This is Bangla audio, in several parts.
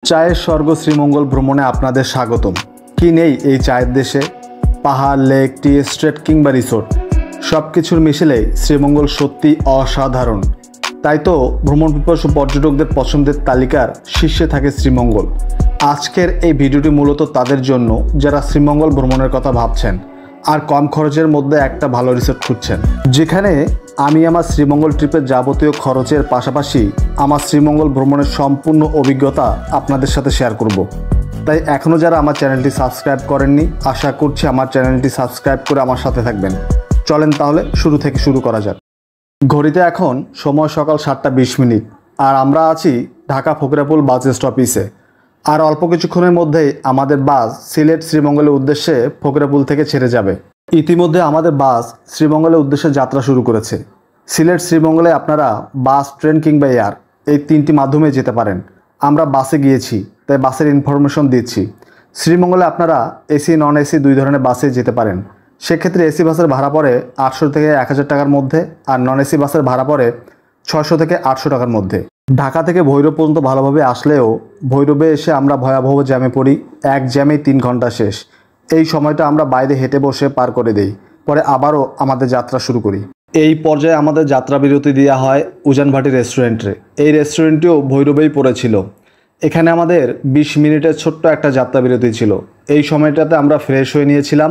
চায়ের স্বর্গ শ্রীমঙ্গল ভ্রমণে আপনাদের স্বাগতম। কি নেই এই চায়ের দেশে? পাহাড়, লেক, টি এস্টেট কিংবা রিসোর্ট, সব কিছুর মিশেলেই শ্রীমঙ্গল সত্যি অসাধারণ। তাই তো ভ্রমণ পিপাসু পর্যটকদের পছন্দের তালিকার শীর্ষে থাকে শ্রীমঙ্গল। আজকের এই ভিডিওটি মূলত তাদের জন্য যারা শ্রীমঙ্গল ভ্রমণের কথা ভাবছেন আর কম খরচের মধ্যে একটা ভালো রিসোর্ট খুঁজছেন, যেখানে আমি আমার শ্রীমঙ্গল ট্রিপের যাবতীয় খরচের পাশাপাশি আমার শ্রীমঙ্গল ভ্রমণের সম্পূর্ণ অভিজ্ঞতা আপনাদের সাথে শেয়ার করব। তাই এখনও যারা আমার চ্যানেলটি সাবস্ক্রাইব করেননি, আশা করছি আমার চ্যানেলটি সাবস্ক্রাইব করে আমার সাথে থাকবেন। চলেন তাহলে শুরু থেকে শুরু করা যাক। ঘড়িতে এখন সময় সকাল 7:20 আর আমরা আছি ঢাকা ফকরাপুল বাস স্টপেজে। আর অল্প কিছুক্ষণের মধ্যেই আমাদের বাস সিলেট শ্রীমঙ্গলের উদ্দেশ্যে ফকরাপুল থেকে ছেড়ে যাবে। ইতিমধ্যে আমাদের বাস শ্রীমঙ্গলের উদ্দেশ্যে যাত্রা শুরু করেছে। সিলেট শ্রীমঙ্গলে আপনারা বাস, ট্রেন কিংবা এয়ার এই তিনটি মাধ্যমে যেতে পারেন। আমরা বাসে গিয়েছি, তাই বাসের ইনফরমেশন দিচ্ছি। শ্রীমঙ্গলে আপনারা এসি, নন এসি দুই ধরনের বাসে যেতে পারেন। সেক্ষেত্রে এসি বাসের ভাড়া পড়ে 800 থেকে 1000 টাকার মধ্যে, আর নন এসি বাসের ভাড়া পড়ে 600 থেকে 800 টাকার মধ্যে। ঢাকা থেকে ভৈরব পর্যন্ত ভালোভাবে আসলেও ভৈরবে এসে আমরা ভয়াবহ জ্যামে পড়ি। এক জ্যামেই 3 ঘন্টা শেষ। এই সময়টা আমরা বাইরে হেঁটে বসে পার করে দেই, পরে আবারও আমাদের যাত্রা শুরু করি। এই পর্যায়ে আমাদের যাত্রা বিরতি দেওয়া হয় উজানভাটি রেস্টুরেন্টে। এই রেস্টুরেন্টটিও ভৈরবেই পড়েছিল। এখানে আমাদের 20 মিনিটের ছোট্ট একটা যাত্রা বিরতি ছিল। এই সময়টাতে আমরা ফ্রেশ হয়ে নিয়েছিলাম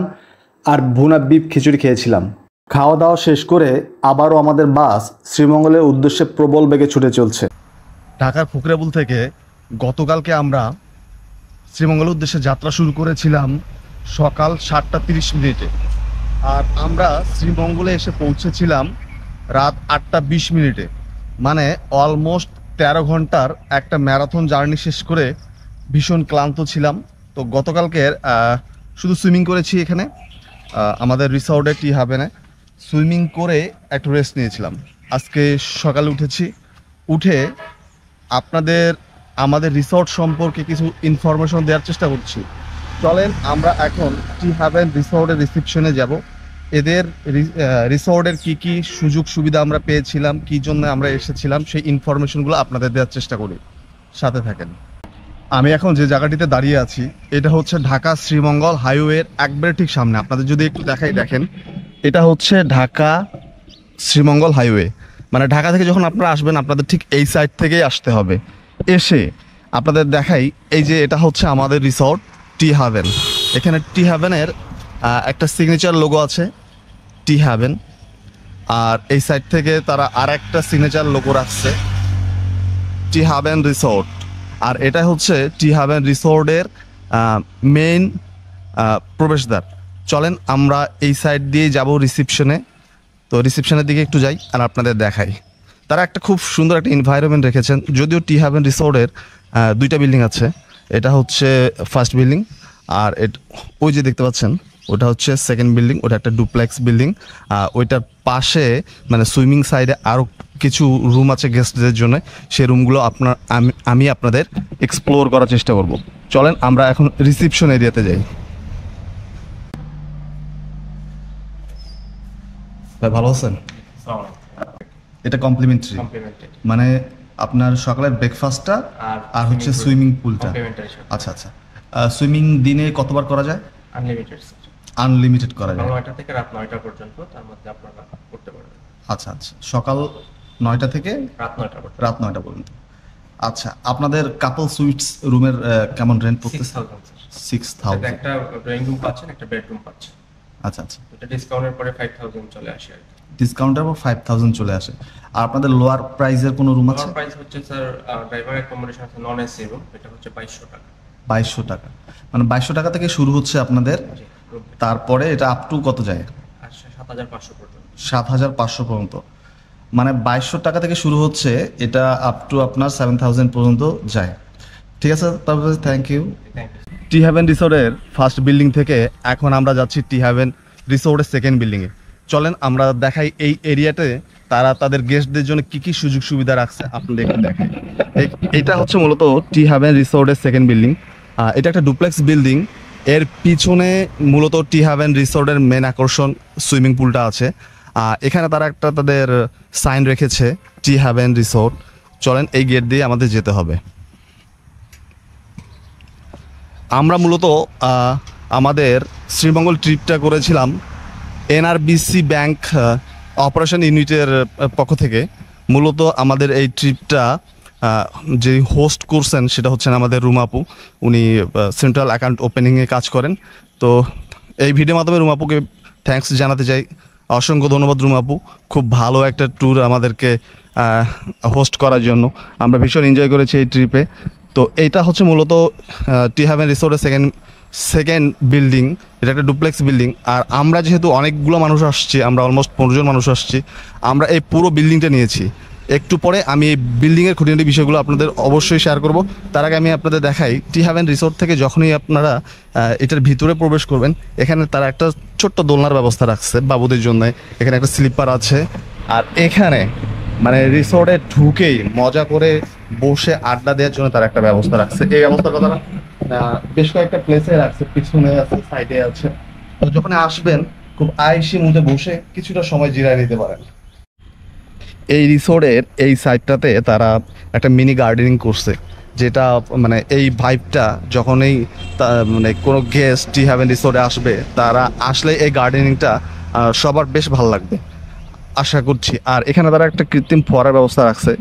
আর ভুনা বিফ খিচুড়ি খেয়েছিলাম। খাওয়া দাওয়া শেষ করে আবারও আমাদের বাস শ্রীমঙ্গলের উদ্দেশ্যে প্রবল বেগে ছুটে চলছে। ঢাকার ফকরাপুল থেকে গতকালকে আমরা শ্রীমঙ্গলের উদ্দেশ্যে যাত্রা শুরু করেছিলাম সকাল 7:30 আর আমরা শ্রীমঙ্গলে এসে পৌঁছেছিলাম রাত 8:20। মানে অলমোস্ট 13 ঘন্টার একটা ম্যারাথন জার্নি শেষ করে ভীষণ ক্লান্ত ছিলাম। তো গতকালকের শুধু সুইমিং করেছি এখানে আমাদের রিসর্টে টি হাভেনে। সুইমিং করে একটু রেস্ট নিয়েছিলাম। আজকে সকালে উঠে আমাদের রিসর্ট সম্পর্কে কিছু ইনফরমেশন দেওয়ার চেষ্টা করছি। চলেন আমরা এখন টি হাভেন রিসর্টের রিসেপশনে যাব। এদের রিসর্টের কি সুযোগ সুবিধা আমরা পেয়েছিলাম, কি জন্য আমরা এসেছিলাম, সেই ইনফরমেশনগুলো আপনাদের দেওয়ার চেষ্টা করি। সাথে থাকেন। আমি এখন যে জায়গাটিতে দাঁড়িয়ে আছি এটা হচ্ছে ঢাকা শ্রীমঙ্গল হাইওয়ের একবারে ঠিক সামনে। আপনাদের যদি একটু দেখেন, এটা হচ্ছে ঢাকা শ্রীমঙ্গল হাইওয়ে। মানে ঢাকা থেকে যখন আপনারা আসবেন আপনাদের ঠিক এই সাইড থেকেই আসতে হবে। এসে আপনাদের দেখাই, এই যে এটা হচ্ছে আমাদের রিসর্ট টি হাভেন। এখানে টি হাভেনের একটা সিগনেচার লোগো আছে, টি হাভেন। আর এই সাইড থেকে তারা আর একটা সিগনেচার লোগো রাখছে, টি হাভেন রিসর্ট। আর এটা হচ্ছে টি হাভেন রিসর্টের মেইন প্রবেশদ্বার। চলেন আমরা এই সাইড দিয়ে যাব রিসেপশনে। তো রিসেপশনের দিকে একটু যাই আর আপনাদের দেখাই। তারা একটা খুব সুন্দর একটা এনভায়রনমেন্ট রেখেছেন। যদিও টি হাভেন রিসর্টের 2টা বিল্ডিং আছে। এটা হচ্ছে ফার্স্ট বিল্ডিং, আর ওই যে দেখতে পাচ্ছেন ওটা হচ্ছে সেকেন্ড বিল্ডিং। ওটা একটা ডুপ্লেক্স বিল্ডিং। ওইটার পাশে মানে সুইমিং সাইডে আরও কিছু রুম আছে গেস্টদের জন্য। সেই রুমগুলো আমি আপনাদের এক্সপ্লোর করার চেষ্টা করব। চলেন আমরা এখন রিসেপশন এরিয়াতে যাই। ভাই ভালো আছেন? এটা কমপ্লিমেন্টারি, মানে আপনার সকালের ব্রেকফাস্টটা আর হচ্ছে সুইমিং পুলটা। আচ্ছা আচ্ছা। সুইমিং দিনে কতবার করা যায়? আনলিমিটেড করা যায়। 9টা থেকে রাত 9টা পর্যন্ত, তার মধ্যে আপনারা করতে পারবেন। আচ্ছা আচ্ছা, সকাল 9টা থেকে রাত 9টা পর্যন্ত। আচ্ছা, আপনাদের কাপল সুইটস রুমের কেমন রেন্ট পড়তেছে? 6000। একটা ড্রয়িং রুম পাচ্ছেন, একটা বেডরুম পাচ্ছেন। আচ্ছা আচ্ছা, এটা ডিসকাউন্টের পরে 5000 চলে আসে আর কি। ডিসকাউন্টের পর 5000 চলে আসে। আর আপনাদের লোয়ার প্রাইসের কোনো রুম আছে? লোয়ার প্রাইস হচ্ছে স্যার ড্রাইভার অ্যাকোমোডেশন আছে, নন এসি রুম, এটা হচ্ছে 2200 টাকা। 2200 টাকা, মানে 2200 টাকা থেকে শুরু হচ্ছে আপনাদের। তারপরে এটা আপ টু কত যায়? 7500 পর্যন্ত। 7500 পর্যন্ত, মানে 2200 টাকা থেকে শুরু হচ্ছে, এটা আপ টু আপনার 7000 পর্যন্ত যায়। ঠিক আছে, তারপরে থ্যাংক ইউ। টি হাভেন রিসোর্টের ফার্স্ট বিল্ডিং থেকে এখন আমরা যাচ্ছি টি হাভেন রিসোর্টের সেকেন্ড বিল্ডিংয়ে। চলেন আমরা দেখাই এই এরিয়াতে তারা তাদের গেস্টদের জন্য কি সুযোগ সুবিধা রাখছে আপনাদের একটু দেখাই। এটা হচ্ছে মূলত টি হাভেন রিসোর্টের সেকেন্ড বিল্ডিং। এটা একটা ডুপ্লেক্স বিল্ডিং। এর পিছনে মূলত টি হাভেন রিসোর্টের মেন আকর্ষণ সুইমিং পুলটা আছে। এখানে তারা একটা তাদের সাইন রেখেছে টি হাভেন রিসোর্ট। চলেন এই গেট দিয়ে আমাদের যেতে হবে। আমরা মূলত আমাদের শ্রীমঙ্গল ট্রিপটা করেছিলাম এনআরবিসি ব্যাংক অপারেশন ইউনিটের পক্ষ থেকে। মূলত আমাদের এই ট্রিপটা যে হোস্ট করছেন সেটা হচ্ছেন আমাদের রুমাপু। উনি সেন্ট্রাল অ্যাকাউন্ট ওপেনিংয়ে কাজ করেন। তো এই ভিডিওর মাধ্যমে রুমাপুকে থ্যাঙ্কস জানাতে চাই। অসংখ্য ধন্যবাদ রুমাপু, খুব ভালো একটা ট্যুর আমাদেরকে হোস্ট করার জন্য। আমরা ভীষণ এনজয় করেছি এই ট্রিপে। তো এইটা হচ্ছে মূলত টি হ্যাভেন রিসোর্টের সেকেন্ড বিল্ডিং। এটা একটা ডুপ্লেক্স বিল্ডিং। আর আমরা যেহেতু অনেকগুলো মানুষ আসছি, আমরা অলমোস্ট 15 জন মানুষ আসছি, আমরা এই পুরো বিল্ডিংটা নিয়েছি। একটু পরে আমি এই বিল্ডিংয়ের খুঁটিনাটি বিষয়গুলো আপনাদের অবশ্যই শেয়ার করব। তার আগে আমি আপনাদের দেখাই টি হ্যাভেন রিসোর্ট থেকে যখনই আপনারা এটার ভিতরে প্রবেশ করবেন, এখানে তারা একটা ছোট্ট দোলনার ব্যবস্থা রাখছে বাবুদের জন্য। এখানে একটা স্লিপার আছে। আর এখানে মানে রিসোর্টে ঢুকেই মজা করে বসে আড্ডা দেওয়ার জন্য তারা একটা ব্যবস্থা রাখছে। এই ব্যবস্থাটা তারা বেশ কয়েকটা প্লেসে রাখছে, পিছনে আছে, সাইডে আছে। তো যখন আসবেন খুব আয়েসি মুদে বসে কিছুটা সময় জিরায় নিতে পারেন। এই রিসোর্টের এই সাইডটাতে তারা একটা মিনি গার্ডেনিং করছে, যেটা মানে এই ভাইবটা যখনই মানে কোনো গেস্ট টি হ্যাভেন রিসোর্টে আসবে, তারা আসলে এই গার্ডেনিংটা সবার বেশ ভালো লাগবে আশা করছি। আর এখানে তারা একটা কৃত্রিম ফোয়ারার ব্যবস্থা রাখছে।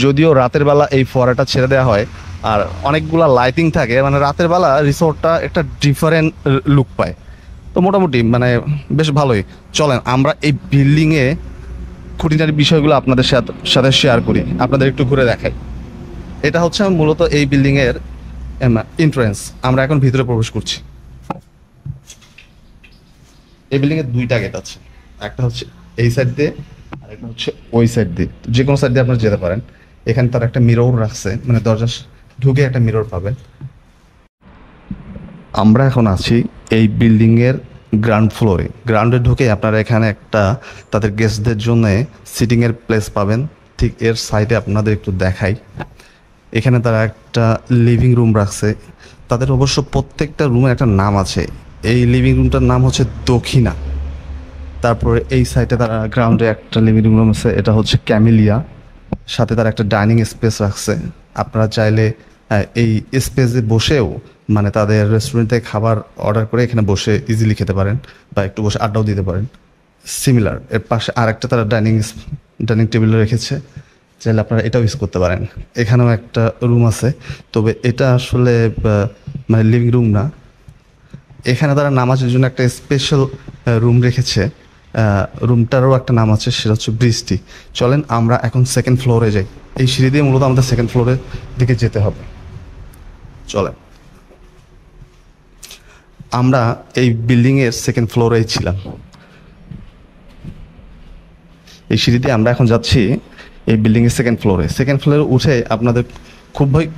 যদিও রাতের বেলা এই ফোয়ারাটা ছেড়ে দেওয়া হয় আর অনেকগুলা লাইটিং থাকে, মানে রাতের বেলা রিসোর্টটা একটা ডিফারেন্ট লুক পায়। তো মোটামুটি মানে বেশ ভালোই। চলেন আমরা এই বিল্ডিংয়ে খুঁটিনাটি বিষয়গুলো আপনাদের সাথে শেয়ার করি, আপনাদের একটু ঘুরে দেখাই। এটা হচ্ছে মূলত এই বিল্ডিংয়ের এন্ট্রান্স। আমরা এখন ভিতরে প্রবেশ করছি। এই বিল্ডিংয়ের দুইটা গেট আছে, একটা হচ্ছে এই সাইড দিয়ে আর একটা হচ্ছে ওই সাইড দিয়ে। যে কোনো সাইড দিয়ে আপনারা যেতে পারেন। এখানে তার একটা মিরর রাখছে, মানে দরজা ঢুকে একটা মিরর পাবেন। আমরা এখন আছি এই বিল্ডিংয়ের গ্রাউন্ড ফ্লোরে। গ্রাউন্ডে ঢুকে আপনারা এখানে একটা তাদের গেস্টদের জন্য সিটিংয়ের প্লেস পাবেন। ঠিক এর সাইডে আপনাদের একটু দেখাই, এখানে তারা একটা লিভিং রুম রাখছে। তাদের অবশ্য প্রত্যেকটা রুমের একটা নাম আছে। এই লিভিং রুমটার নাম হচ্ছে দক্ষিণা। তারপরে এই সাইডে তারা গ্রাউন্ডে একটা লিভিং রুম আছে, এটা হচ্ছে ক্যামিলিয়া। সাথে তারা একটা ডাইনিং স্পেস রাখছে। আপনারা চাইলে এই স্পেসে বসেও মানে তাদের রেস্টুরেন্ট থেকে খাবার অর্ডার করে এখানে বসে ইজিলি খেতে পারেন বা একটু বসে আড্ডাও দিতে পারেন। সিমিলার এর পাশে আরেকটা তারা ডাইনিং টেবিল রেখেছে, চাইলে আপনারা এটাও ইউজ করতে পারেন। এখানেও একটা রুম আছে, তবে এটা আসলে মানে লিভিং রুম না। এখানে তারা নামাজের জন্য একটা স্পেশাল রুম রেখেছে। রুমটারও একটা নাম আছে, সেটা হচ্ছে বৃষ্টি। চলেন আমরা এখন সেকেন্ড ফ্লোরে যাই। এই সিঁড়ি দিয়ে মূলত আমাদের সেকেন্ড ফ্লোরের দিকে যেতে হবে। চলেন, আমরা এই বিল্ডিংয়ের সেকেন্ড ফ্লোরেই ছিলাম। এই সিঁড়ি দিয়ে আমরা এখন যাচ্ছি এই বিল্ডিংয়ের সেকেন্ড ফ্লোরে। সেকেন্ড ফ্লোরে উঠে আপনাদের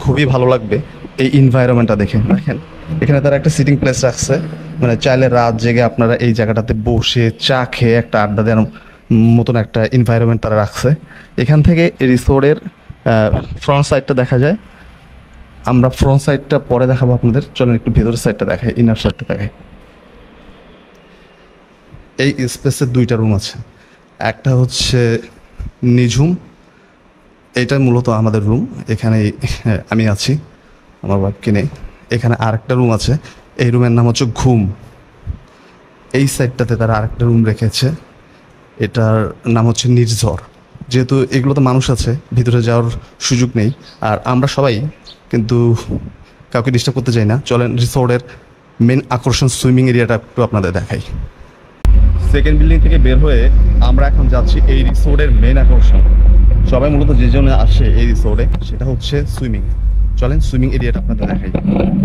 খুবই ভালো লাগবে এই এনভায়রনমেন্টটা দেখে। দেখেন এখানে তারা একটা সিটিং প্লেস রাখছে, মানে চাইলে রাত জেগে আপনারা এই জায়গাটাতে বসে চা খেয়ে একটা আড্ডা দেওয়ার মতন একটা এনভায়রনমেন্ট তারা রাখছে। এখান থেকে রিসোর্টের ফ্রন্ট সাইডটা দেখা যায়। আমরা ফ্রন্ট সাইডটা পরে দেখাবো আপনাদের। চলেন একটু ভেতরের সাইডটা দেখাই, ইনার সাইডটা দেখাই। এই স্পেসের দুইটা রুম আছে, একটা হচ্ছে নিঝুম, এটা মূলত আমাদের রুম। এখানে আমি আছি, আমার ওয়াইফকে নেই। এখানে আরেকটা রুম আছে, এই রুমের নাম হচ্ছে ঘুম। এই সাইডটাতে তারা আরেকটা রুম রেখেছে, এটার নাম হচ্ছে নির্ঝর। যেহেতু এগুলোতে মানুষ আছে, ভিতরে যাওয়ার সুযোগ নেই, আর আমরা সবাই কিন্তু কাউকে ডিস্টার্ব করতে চাই না। চলেন রিসোর্টের মেন আকর্ষণ সুইমিং এরিয়াটা একটু আপনাদের দেখাই। সেকেন্ড বিল্ডিং থেকে বের হয়ে আমরা এখন যাচ্ছি এই রিসোর্টের মেন আকর্ষণ। সবাই মূলত যে জন্য আসে এই রিসোর্টে, সেটা হচ্ছে সুইমিং। চলেন সুইমিং এরিয়াটা আপনাদের দেখাই।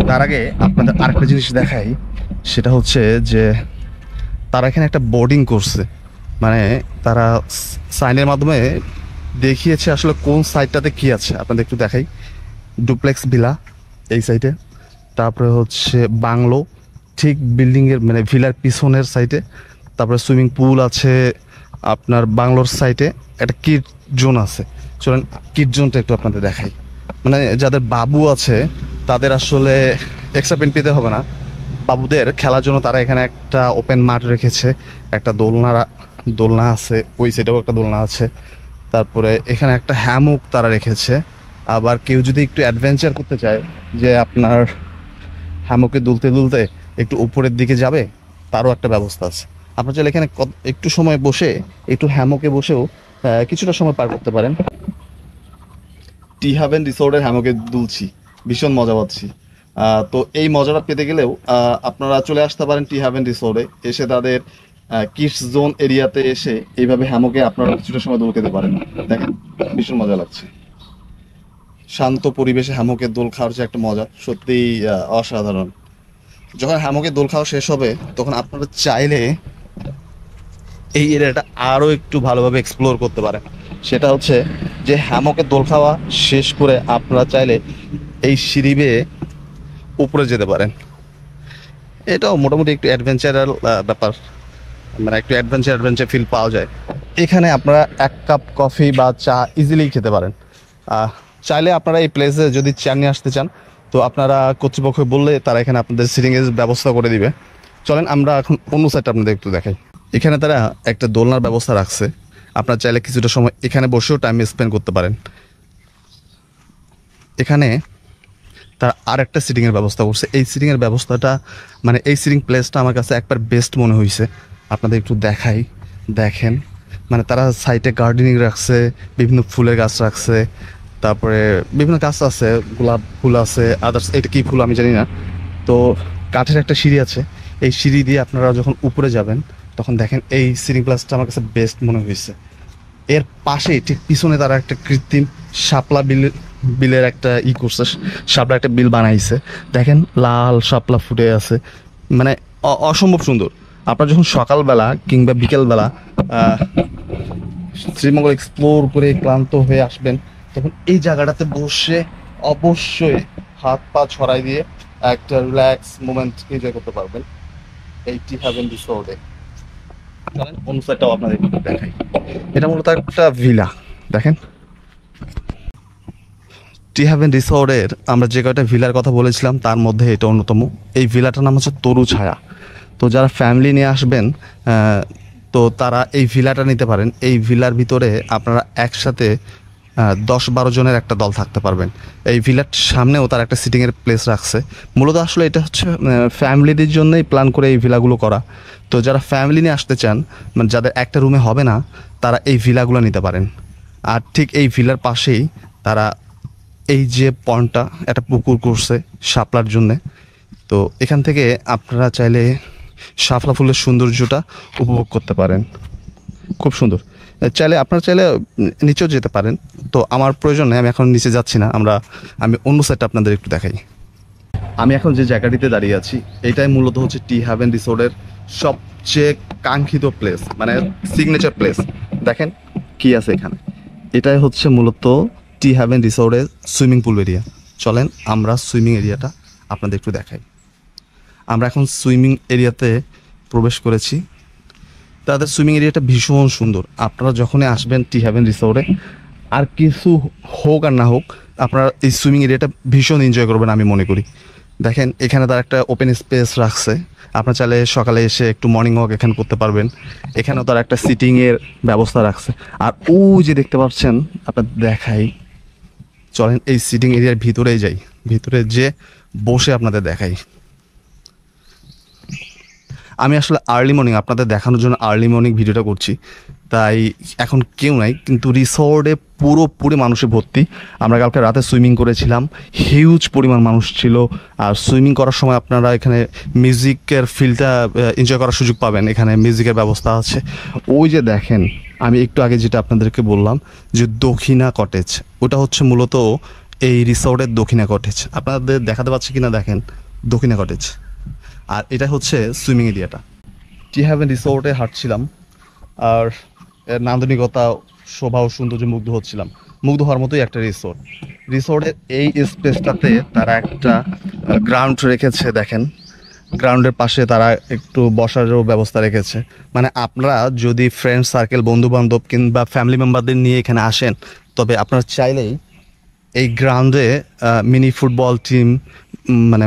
তার আগে আপনাদের আরেকটা জিনিস দেখাই, সেটা হচ্ছে যে তারা এখানে একটা বোর্ডিং করছে, মানে তারা সাইনের মাধ্যমে দেখিয়েছে আসলে কোন সাইডটাতে কি আছে। আপনাদের একটু দেখাই, ডুপ্লেক্স ভিলা এই সাইডে, তারপরে হচ্ছে বাংলো ঠিক বিল্ডিংয়ের মানে ভিলার পিছনের সাইডে, তারপরে সুইমিং পুল আছে আপনার বাংলোর সাইডে, একটা কিড জোন আছে। চলেন কিড জোনটা একটু আপনাদের দেখাই। মানে যাদের বাবু আছে তাদের আসলে এক্সট্রা পেন পেতে হবে না, বাবুদের খেলার জন্য তারা এখানে একটা ওপেন মাঠ রেখেছে, একটা দোলনা আছে, ওই সাইডেও একটা দোলনা আছে। তারপরে এখানে একটা হ্যামক তারা রেখেছে। আবার কেউ যদি একটু অ্যাডভেঞ্চার করতে চায়, যে আপনার হ্যামকে দুলতে দুলতে একটু উপরের দিকে যাবে, তারও একটা ব্যবস্থা আছে। আপনার চাইলে এখানে একটু সময় বসে একটু হ্যামকে বসেও কিছুটা সময় পার করতে পারেন। টি হাভেন রিসোর্টের হ্যামকে দুলছি, ভীষণ মজা পাচ্ছি। তো এই মজাটা পেতে গেলেও আপনারা চলে আসতে পারেন টি হাভেন রিসোর্টে, এসে তাদের কিডস জোন এরিয়াতে এসে এইভাবে হ্যামকে আপনারা কিছুটা সময় দোল খেতে পারেন। দেখেন ভীষণ মজা লাগছে। শান্ত পরিবেশে হ্যামকের দোল খাওয়ার যে একটা মজা, সত্যিই অসাধারণ। যখন হ্যামকের দোল খাওয়া শেষ হবে তখন আপনারা চাইলে এই এরিয়াটা আরও একটু ভালোভাবে এক্সপ্লোর করতে পারেন। সেটা হচ্ছে যে হ্যামকের দোল খাওয়া শেষ করে আপনারা চাইলে এই সিঁড়ি বেয়ে উপরে যেতে পারেন। এটাও মোটামুটি একটু অ্যাডভেঞ্চারাল ব্যাপার, মানে একটু অ্যাডভেঞ্চার ফিল পাওয়া যায়। এখানে আপনারা 1 কাপ কফি বা চা ইজিলি খেতে পারেন। চাইলে আপনারা এই প্লেসে যদি চেয়ার নিয়ে আসতে চান তো আপনারা কর্তৃপক্ষ বললে তারা এখানে আপনাদের সিটিংয়ের ব্যবস্থা করে দিবে। চলেন আমরা এখন অন্য সাইডটা আপনাদের একটু দেখাই। এখানে তারা একটা দোলনার ব্যবস্থা রাখছে, আপনারা চাইলে কিছুটা সময় এখানে বসেও টাইম স্পেন্ড করতে পারেন। এখানে তার আর একটা সিটিংয়ের ব্যবস্থা করছে। এই সিটিংয়ের ব্যবস্থাটা মানে এই সিটিং প্লেসটা আমার কাছে একবার বেস্ট মনে হয়েছে। আপনাদের একটু দেখাই, দেখেন মানে তারা সাইডে গার্ডেনিং রাখছে, বিভিন্ন ফুলের গাছ রাখছে, তারপরে বিভিন্ন গাছ আছে, গোলাপ ফুল আছে, আদার্স এটা কী ফুল আমি জানি না। তো কাঠের একটা সিঁড়ি আছে, এই সিঁড়ি দিয়ে আপনারা যখন উপরে যাবেন তখন দেখেন এই সিটিং প্লেসটা আমার কাছে বেস্ট মনে হয়েছে। এর পাশেই ঠিক পিছনে তারা একটা কৃত্রিম শাপলা বিলের একটা করছে, শাপলা একটা বিল বানাইছে। দেখেন লাল শাপলা ফুটে আছে, মানে অসম্ভব সুন্দর। আপনারা যখন সকালবেলা কিংবা বিকেলবেলা শ্রীমঙ্গল এক্সপ্লোর করে ক্লান্ত হয়ে আসবেন তখন এই জায়গাটাতে বসে অবশ্যই হাত পা ছড়াই দিয়ে একটা রিল্যাক্স মোমেন্ট এনজয় করতে পারবেন এই টি হাভেন রিসোর্টে। অন্য সাইডটাও আপনাদের দেখাই। এটা মূলত একটা ভিলা, দেখেন টি হাভেন রিসোর্টের আমরা যে কয়টা ভিলার কথা বলেছিলাম তার মধ্যে এটা অন্যতম। এই ভিলাটার নাম হচ্ছে তরু ছায়া। তো যারা ফ্যামিলি নিয়ে আসবেন তো তারা এই ভিলাটা নিতে পারেন। এই ভিলার ভিতরে আপনারা একসাথে 10-12 জনের একটা দল থাকতে পারবেন। এই ভিলার সামনেও তার একটা সিটিংয়ের প্লেস রাখছে। মূলত আসলে এটা হচ্ছে ফ্যামিলিদের জন্যই প্ল্যান করে এই ভিলাগুলো করা। তো যারা ফ্যামিলি নিয়ে আসতে চান, মানে যাদের একটা রুমে হবে না, তারা এই ভিলাগুলো নিতে পারেন। আর ঠিক এই ভিলার পাশেই তারা এই যে পন্ডটা একটা পুকুর করছে শাপলার জন্যে। তো এখান থেকে আপনারা চাইলে শাপলা ফুলের সৌন্দর্যটা উপভোগ করতে পারেন, খুব সুন্দর। আপনারা চাইলে নিচেও যেতে পারেন, তো আমার প্রয়োজন নেই, আমি এখন নিচে যাচ্ছি না। আমি অন্য সাইডটা আপনাদের একটু দেখাই। আমি এখন যে জায়গাটিতে দাঁড়িয়ে আছি এটাই মূলত হচ্ছে টি হাভেন রিসোর্টের সবচেয়ে কাঙ্ক্ষিত প্লেস, মানে সিগনেচার প্লেস। দেখেন কি আছে এখানে, এটাই হচ্ছে মূলত টি হাভেন রিসোর্টের সুইমিং পুল এরিয়া। চলেন আমরা সুইমিং এরিয়াটা আপনাদের একটু দেখাই। আমরা এখন সুইমিং এরিয়াতে প্রবেশ করেছি। তাদের সুইমিং এরিয়াটা ভীষণ সুন্দর। আপনারা যখনই আসবেন টি হাভেন রিসোর্টে, আর কিছু হোক আর না হোক, আপনারা এই সুইমিং এরিয়াটা ভীষণ এনজয় করবেন আমি মনে করি। দেখেন এখানে তার একটা ওপেন স্পেস রাখছে, আপনার চাইলে সকালে এসে একটু মর্নিং ওয়াক এখানে করতে পারবেন। এখানেও তার একটা সিটিংয়ের ব্যবস্থা রাখছে। আর ওই যে দেখতে পাচ্ছেন, আপনার দেখাই, চলেন এই সিটিং এরিয়ার ভিতরেই যাই, ভিতরে যে বসে আপনাদের দেখাই। আমি আসলে আর্লি মর্নিং আপনাদের দেখানোর জন্য আর্লি মর্নিং ভিডিওটা করছি, তাই এখন কেউ নাই, কিন্তু রিসোর্টে পুরোপুরি মানুষে ভর্তি। আমরা কালকে রাতে সুইমিং করেছিলাম, হিউজ পরিমাণ মানুষ ছিল। আর সুইমিং করার সময় আপনারা এখানে মিউজিকের ফিলটা এনজয় করার সুযোগ পাবেন। এখানে মিউজিকের ব্যবস্থা আছে। ওই যে দেখেন, আমি একটু আগে যেটা আপনাদেরকে বললাম যে দক্ষিণা কটেজ, ওটা হচ্ছে মূলত এই রিসোর্টের দক্ষিণা কটেজ। আপনাদের দেখাতে পাচ্ছি কিনা দেখেন, দক্ষিণা কটেজ। আর এটা হচ্ছে সুইমিং এরিয়াটা। টি হাভেন রিসোর্টে হাঁটছিলাম আর এর নান্দনিকতা, শোভা ও সৌন্দর্য মুগ্ধ হওয়ার মতোই একটা রিসোর্টের এই স্পেসটাতে তারা একটা গ্রাউন্ড রেখেছে। দেখেন গ্রাউন্ডের পাশে তারা একটু বসারও ব্যবস্থা রেখেছে। মানে আপনারা যদি ফ্রেন্ড সার্কেল, বন্ধু বান্ধব কিংবা ফ্যামিলি মেম্বারদের নিয়ে এখানে আসেন, তবে আপনারা চাইলেই এই গ্রাউন্ডে মিনি ফুটবল টিম, মানে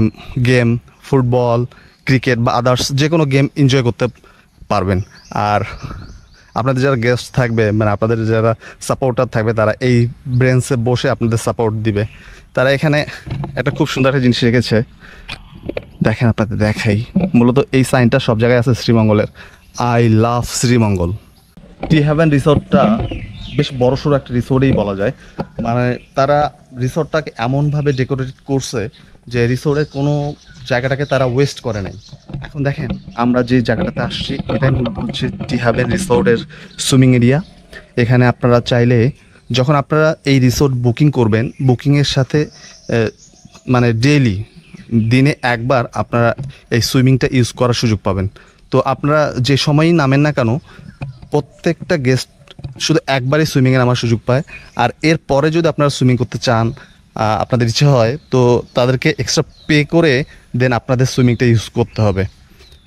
গেম, ফুটবল, ক্রিকেট বা আদার্স যে কোনো গেম এনজয় করতে পারবেন। আর আপনাদের যারা গেস্ট থাকবে, মানে আপনাদের যারা সাপোর্টার থাকবে, তারা এই ব্রেঞ্চে বসে আপনাদের সাপোর্ট দিবে। তারা এখানে একটা খুব সুন্দর একটা জিনিস রেখেছে, দেখেন আপনাদের দেখাই, মূলত এই সাইনটা সব জায়গায় আছে শ্রীমঙ্গলের, I love Sreemangal. Tea haven রিসোর্টটা বেশ বড়সড় একটা রিসোর্টেই বলা যায়। মানে তারা রিসোর্টটাকে এমনভাবে ডেকোরেট করছে যে রিসোর্টের কোনো জায়গাটাকে তারা ওয়েস্ট করে নাই। এখন দেখেন আমরা যে জায়গাটাতে আসছি এটাই মূলত হচ্ছে টি হ্যাভেন রিসোর্টের সুইমিং এরিয়া। এখানে আপনারা চাইলে যখন আপনারা এই রিসোর্ট বুকিং করবেন, বুকিংয়ের সাথে মানে ডেইলি দিনে একবার আপনারা এই সুইমিংটা ইউজ করার সুযোগ পাবেন। তো আপনারা যে সময়ই নামেন না কেন, প্রত্যেকটা গেস্ট শুধু একবারই সুইমিংয়ে নামার সুযোগ পায়। আর এর পরে যদি আপনারা সুইমিং করতে চান, আপনাদের ইচ্ছে হয়, তো তাদেরকে এক্সট্রা পে করে দেন আপনাদের সুইমিংটা ইউজ করতে হবে।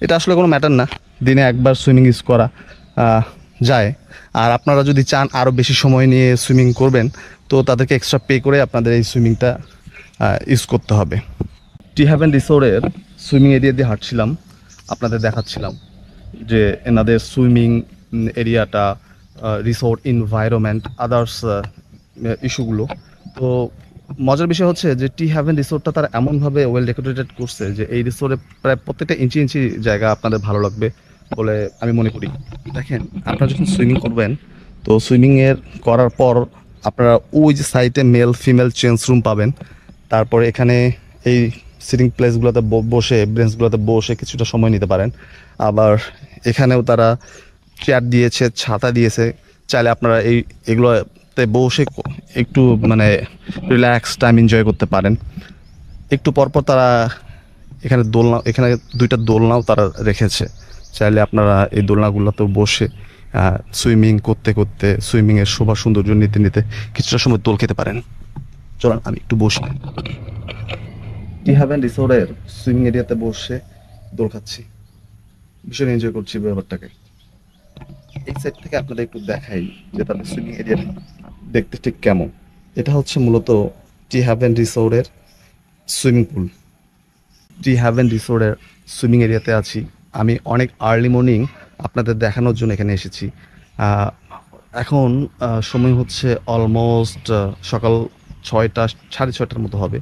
এটা আসলে কোনো ম্যাটার না, দিনে একবার সুইমিং ইউজ করা যায়। আর আপনারা যদি চান আরও বেশি সময় নিয়ে সুইমিং করবেন, তো তাদেরকে এক্সট্রা পে করে আপনাদের এই সুইমিংটা ইউজ করতে হবে। টি হ্যাভেন রিসোর্টের সুইমিং এরিয়া দিয়ে হাঁটছিলাম, আপনাদের দেখাচ্ছিলাম যে এনাদের সুইমিং এরিয়াটা, রিসোর্ট এনভায়রনমেন্ট, আদার্স ইস্যুগুলো। তো মজার বিষয় হচ্ছে যে টি হ্যাভেন রিসোর্টটা তারা এমনভাবে ওয়েল ডেকোরেটেড করছে যে এই রিসোর্টে প্রায় প্রত্যেকটা ইঞ্চি ইঞ্চি জায়গা আপনাদের ভালো লাগবে বলে আমি মনে করি। দেখেন আপনারা যখন সুইমিং করবেন, তো সুইমিংয়ের করার পর আপনারা ওই যে সাইডে মেল ফিমেল চেঞ্জ রুম পাবেন। তারপরে এখানে এই সিটিং প্লেসগুলোতে বসে, বেঞ্চগুলোতে বসে কিছুটা সময় নিতে পারেন। আবার এখানেও তারা চেয়ার দিয়েছে, ছাতা দিয়েছে, চাইলে আপনারা এগুলোতে বসে একটু মানে রিল্যাক্স টাইম এনজয় করতে পারেন। একটু পরপর তারা এখানে দুইটা দোলনাও তারা রেখেছে, চাইলে আপনারা এই দোলনাগুলোতেও বসে সুইমিং করতে করতে, সুইমিংয়ের শোভা সৌন্দর্য নিতে নিতে কিছুটা সময় দোল খেতে পারেন। চলুন আমি একটু বসি। টি হ্যাভেন রিসোর্টের সুইমিং এরিয়াতে বসে দোল খাচ্ছি, ভীষণ এনজয় করছি ব্যাপারটাকে। এই সাইড থেকে আপনাদের একটু দেখাই যে তাদের সুইমিং এরিয়াটা দেখতে ঠিক কেমন। এটা হচ্ছে মূলত টি হ্যাভেন রিসোর্টের সুইমিং পুল। টি হ্যাভেন রিসোর্টের সুইমিং এরিয়াতে আছি আমি। অনেক আর্লি মর্নিং আপনাদের দেখানোর জন্য এখানে এসেছি। এখন সময় হচ্ছে অলমোস্ট সকাল 6টা, 6:30টার মতো হবে।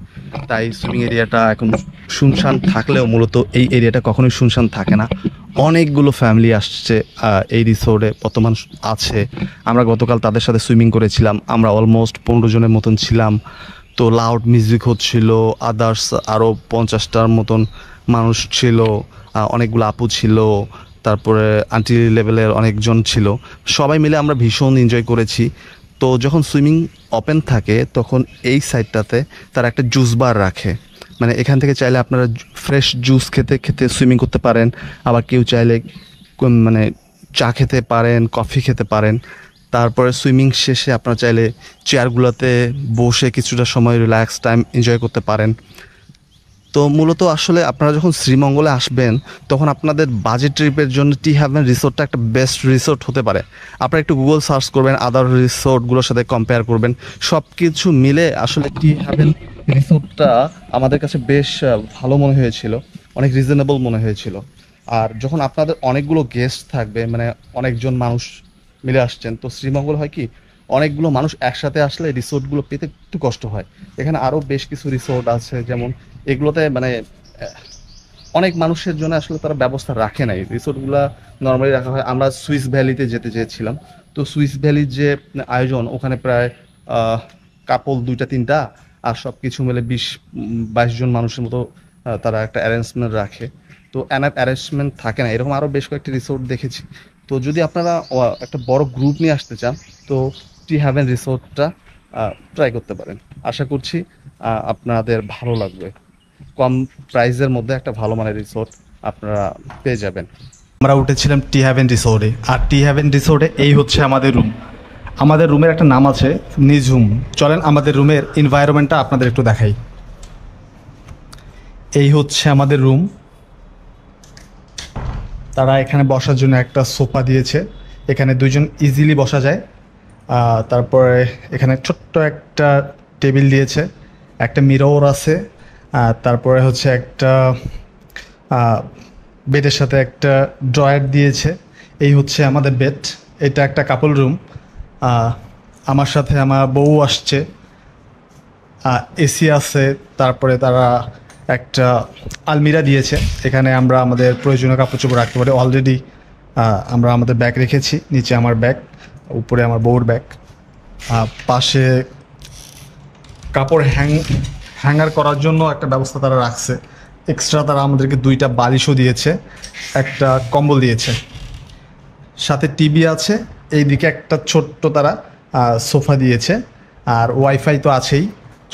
তাই সুইমিং এরিয়াটা এখন শুনশান থাকলেও মূলত এই এরিয়াটা কখনোই শুনশান থাকে না। অনেকগুলো ফ্যামিলি আসছে এই রিসোর্টে বর্তমান আছে। আমরা গতকাল তাদের সাথে সুইমিং করেছিলাম, আমরা অলমোস্ট 15 জনের মতন ছিলাম। তো লাউড মিউজিক হচ্ছিল, আদার্স আরও 50টার মতন মানুষ ছিল, অনেকগুলো আপু ছিল, তারপরে আন্টি লেভেলের অনেকজন ছিল। সবাই মিলে আমরা ভীষণ এনজয় করেছি। তো যখন সুইমিং ওপেন থাকে তখন এই সাইডটাতে তারা একটা জুস বার রাখে, মানে এখান থেকে চাইলে আপনারা ফ্রেশ জুস খেতে খেতে সুইমিং করতে পারেন। আবার কেউ চাইলে মানে চা খেতে পারেন, কফি খেতে পারেন। তারপরে সুইমিং শেষে আপনারা চাইলে চেয়ারগুলোতে বসে কিছুটা সময় রিল্যাক্স টাইম এনজয় করতে পারেন। তো মূলত আসলে আপনারা যখন শ্রীমঙ্গলে আসবেন তখন আপনাদের বাজেট ট্রিপের জন্য টি হ্যাভেন রিসোর্টটা একটা বেস্ট রিসোর্ট হতে পারে। আপনারা একটু গুগল সার্চ করবেন, আদার রিসোর্টগুলোর সাথে কম্পেয়ার করবেন, সব কিছু মিলে আসলে টি হ্যাভেন রিসোর্টটা আমাদের কাছে বেশ ভালো মনে হয়েছিল, অনেক রিজনেবল মনে হয়েছিল। আর যখন আপনাদের অনেকগুলো গেস্ট থাকবে, মানে অনেকজন মানুষ মিলে আসছেন, তো শ্রীমঙ্গল হয় কি অনেকগুলো মানুষ একসাথে আসলে রিসোর্টগুলো পেতে একটু কষ্ট হয়। এখানে আরও বেশ কিছু রিসোর্ট আছে, যেমন এগুলোতে মানে অনেক মানুষের জন্য আসলে তারা ব্যবস্থা রাখে নাই, রিসোর্টগুলো নর্মালি রাখা হয়। আমরা সুইস ভ্যালিতে যেতে চেয়েছিলাম, তো সুইস ভ্যালির যে আয়োজন ওখানে প্রায় কাপল 2-3টা আর সব কিছু মিলে 20-22 জন মানুষের মতো তারা একটা অ্যারেঞ্জমেন্ট রাখে। তো অ্যারেঞ্জমেন্ট থাকে না, এরকম আরও বেশ কয়েকটি রিসোর্ট দেখেছি। তো যদি আপনারা একটা বড় গ্রুপ নিয়ে আসতে চান তো টি হ্যাভেন রিসোর্টটা ট্রাই করতে পারেন। আশা করছি আপনাদের ভালো লাগবে। কম প্রাইসের মধ্যে একটা ভালো মানের রিসোর্ট আপনারা পেয়ে যাবেন। আমরা উঠেছিলাম টি হ্যাভেন রিসোর্টে, আর টি হ্যাভেন রিসোর্টে এই হচ্ছে আমাদের রুম। আমাদের রুমের একটা নাম আছে নিঝুম। চলেন আমাদের রুমের এনভায়রনমেন্টটা আপনাদের একটু দেখাই। এই হচ্ছে আমাদের রুম। তারা এখানে বসার জন্য একটা সোফা দিয়েছে, এখানে 2 জন ইজিলি বসা যায়। তারপরে এখানে ছোট্ট একটা টেবিল দিয়েছে, একটা মিরর আছে, তারপরে হচ্ছে একটা বেডের সাথে একটা ড্রয়ার দিয়েছে। এই হচ্ছে আমাদের বেড। এটা একটা কাপল রুম। আমার সাথে আমার বউ আসছে, এসি আছে, তারপরে তারা একটা আলমিরা দিয়েছে, এখানে আমরা আমাদের প্রয়োজনীয় কাপড় চোপড় রাখতে পারি। অলরেডি আমরা আমাদের ব্যাগ রেখেছি, নিচে আমার ব্যাগ, উপরে আমার বউর ব্যাগ, পাশে কাপড় হ্যাঙ্গার করার জন্য একটা ব্যবস্থা তারা রাখছে। এক্সট্রা তারা আমাদেরকে 2টা বালিশও দিয়েছে, একটা কম্বল দিয়েছে, সাথে টিভি আছে, এইদিকে একটা ছোট্ট তারা সোফা দিয়েছে, আর ওয়াইফাই তো আছেই।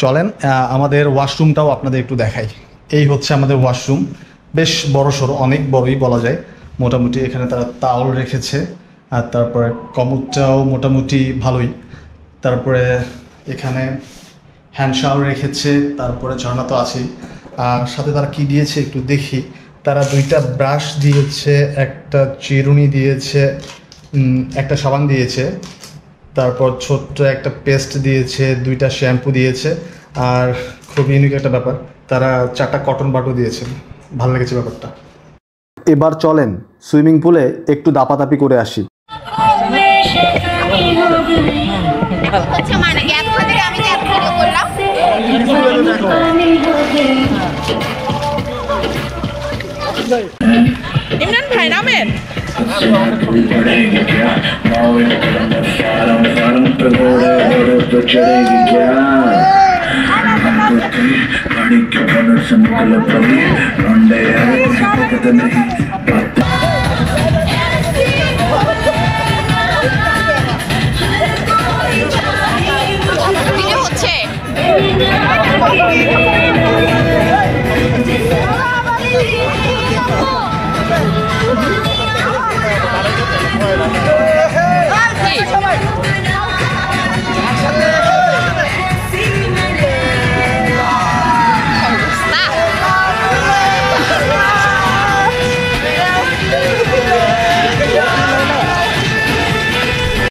চলেন আমাদের ওয়াশরুমটাও আপনাদের একটু দেখাই। এই হচ্ছে আমাদের ওয়াশরুম, বেশ বড়সড়, অনেক বড়ই বলা যায় মোটামুটি। এখানে তারা তাওয়াল রেখেছে, আর তারপরে কমোডটাও মোটামুটি ভালোই। তারপরে এখানে হ্যান্ড শাওয়ার রেখেছে, তারপরে ঝর্ণা তো আছেই। আর সাথে তারা কি দিয়েছে একটু দেখি। তারা 2টা ব্রাশ দিয়েছে, একটা চিরুনি দিয়েছে, একটা সাবান দিয়েছে, তারপর ছোট্ট একটা পেস্ট দিয়েছে, 2টা শ্যাম্পু দিয়েছে, আর খুব ইউনিক একটা ব্যাপার, তারা 4টা কটন বাটও দিয়েছে। ভালো লেগেছে ব্যাপারটা। এবার চলেন সুইমিং পুলে একটু দাপাদাপি করে আসি। ইমরান ভাই নামেন। पानी के बन संकल्प नहीं